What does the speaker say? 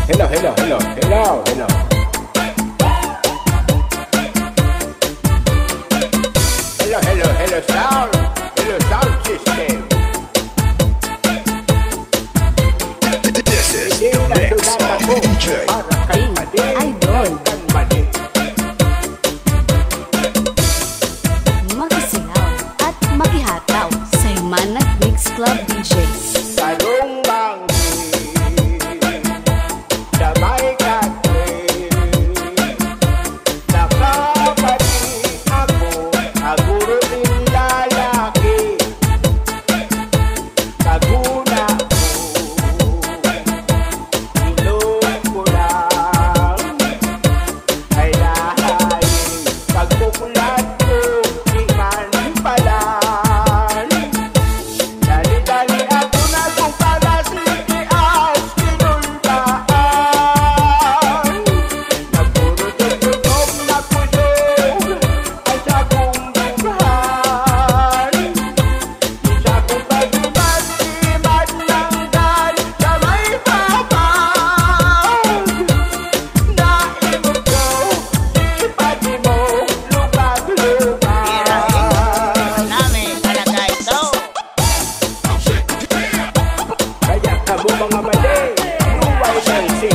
Hello, hello, hello, hello, hello. Hello, hello, hello, sound. Hello, sound system. This is the mix of DJ Idol. Makisingaw at makihataw sa Himanat Mix Club DJs. Sarong bangki, damay katre, nakapati ako, aguro din lalaki, kaguna ko, ilong ko lang, ay lahayin, pagpupulat ko, ikan palan. Dali-dali ako na kung para sitias kinulbaan. Nagpuro-tutunog na pulong ang sakong bugahan. Isa kong pag-imad-imad ng dal sa may papag. Naimog ko, di pati mo lubag-lubag. Kaya kamo mga mali, buhay ng sing